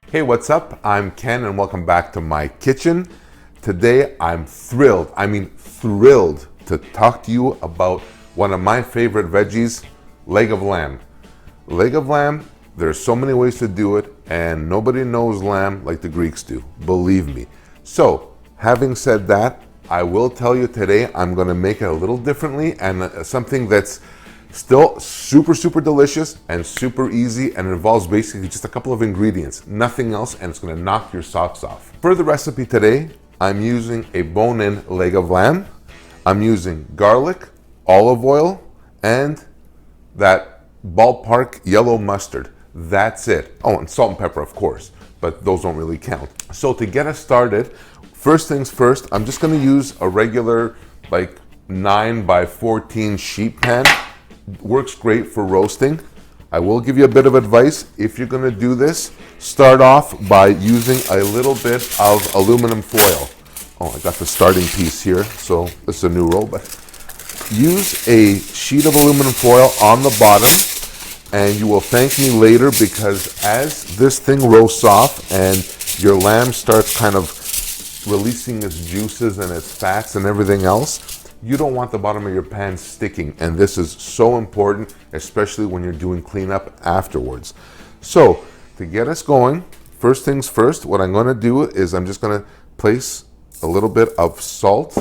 Hey, what's up? I'm Ken and welcome back to my kitchen. Today I'm thrilled to talk to you about one of my favorite veggies, leg of lamb. Leg of lamb, there's so many ways to do it and nobody knows lamb like the Greeks do, believe me. So, having said that, I will tell you today I'm going to make it a little differently and something that's still super delicious and super easy and involves basically just a couple of ingredients, nothing else, and it's going to knock your socks off. For the recipe today, I'm using a bone-in leg of lamb. I'm using garlic, olive oil, and that ballpark yellow mustard. That's it. Oh, and salt and pepper, of course, but those don't really count. So to get us started, first things first, I'm just going to use a regular like 9 by 14 sheet pan. Works great for roasting. I will give you a bit of advice. If you're going to do this, start off by using a little bit of aluminum foil. Oh, I got the starting piece here, so this is a new roll, but use a sheet of aluminum foil on the bottom and you will thank me later, because as this thing roasts off and your lamb starts kind of releasing its juices and its fats and everything else, you don't want the bottom of your pan sticking, and this is so important, especially when you're doing cleanup afterwards. So to get us going, first things first, what I'm going to do is I'm just going to place a little bit of salt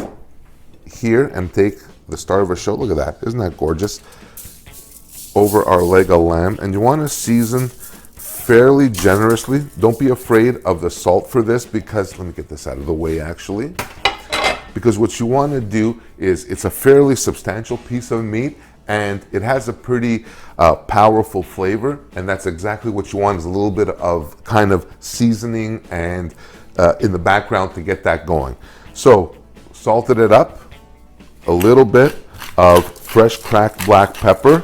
here and take the star of a show, look at that, isn't that gorgeous, over our leg of lamb. And you want to season fairly generously. Don't be afraid of the salt for this, because let me get this out of the way actually. Because what you want to do is, it's a fairly substantial piece of meat and it has a pretty powerful flavor, and that's exactly what you want, is a little bit of kind of seasoning and in the background to get that going. So salted it up, a little bit of fresh cracked black pepper.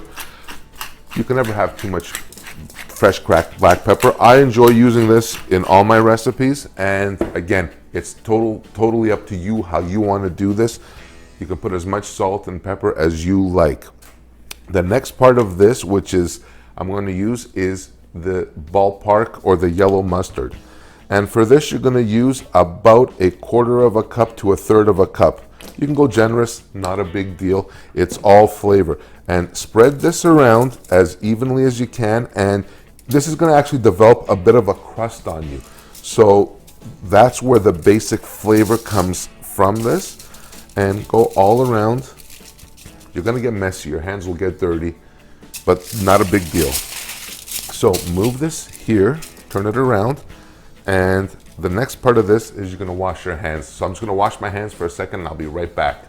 You can never have too much fresh cracked black pepper. I enjoy using this in all my recipes, and again, it's totally up to you how you want to do this. You can put as much salt and pepper as you like. The next part of this, which is I'm going to use, is the ballpark or the yellow mustard. And for this, you're going to use about 1/4 cup to 1/3 cup. You can go generous, not a big deal. It's all flavor. And spread this around as evenly as you can, and this is going to actually develop a bit of a crust on you. So that's where the basic flavor comes from this. And go all around. You're going to get messy, your hands will get dirty, but not a big deal. So move this here, turn it around, and the next part of this is you're going to wash your hands. So I'm just going to wash my hands for a second and I'll be right back.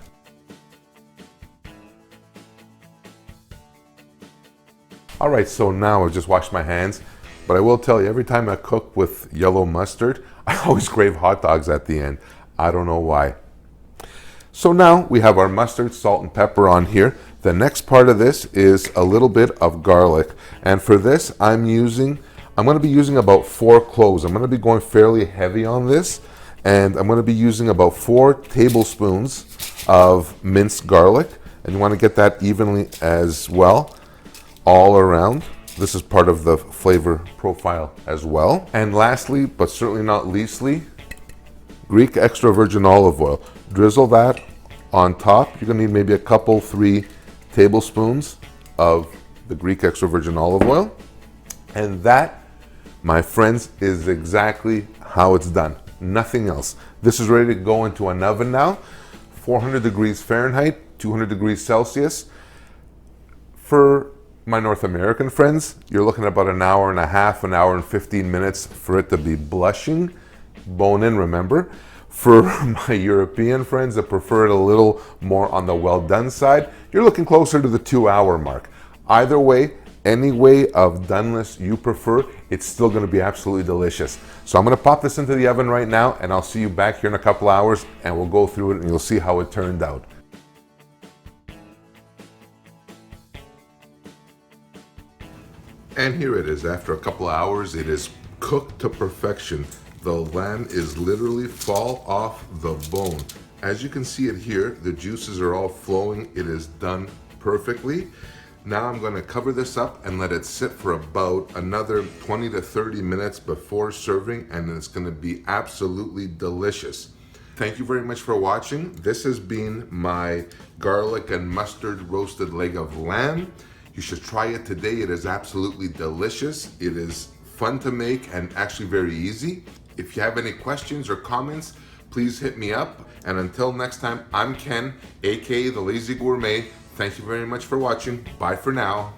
Alright, so now I've just washed my hands, but I will tell you, every time I cook with yellow mustard, I always crave hot dogs at the end. I don't know why. So now we have our mustard, salt, and pepper on here. The next part of this is a little bit of garlic. And for this, I'm going to be using about 4 cloves. I'm going to be going fairly heavy on this. And I'm going to be using about 4 tablespoons of minced garlic. And you want to get that evenly as well, all around. This is part of the flavor profile as well. And lastly, but certainly not leastly, Greek extra virgin olive oil. Drizzle that on top. You're going to need maybe a couple, 3 tablespoons of the Greek extra virgin olive oil. And that, my friends, is exactly how it's done. Nothing else. This is ready to go into an oven now. 400 degrees Fahrenheit, 200 degrees Celsius. For my North American friends, you're looking at about 1.5 hours, 1 hour and 15 minutes for it to be blushing. Bone in, remember. For my European friends that prefer it a little more on the well done side, you're looking closer to the 2-hour mark. Either way, any way of doneness you prefer, it's still going to be absolutely delicious. So I'm going to pop this into the oven right now, and I'll see you back here in a couple hours, and we'll go through it and you'll see how it turned out. And here it is. After a couple of hours, it is cooked to perfection. The lamb is literally fall off the bone. As you can see it here, the juices are all flowing. It is done perfectly. Now I'm going to cover this up and let it sit for about another 20 to 30 minutes before serving, and it's going to be absolutely delicious. Thank you very much for watching. This has been my garlic and mustard roasted leg of lamb. You should try it today. It is absolutely delicious. It is fun to make and actually very easy. If you have any questions or comments, please hit me up. And until next time, I'm Ken, aka The Lazy Gourmet. Thank you very much for watching. Bye for now.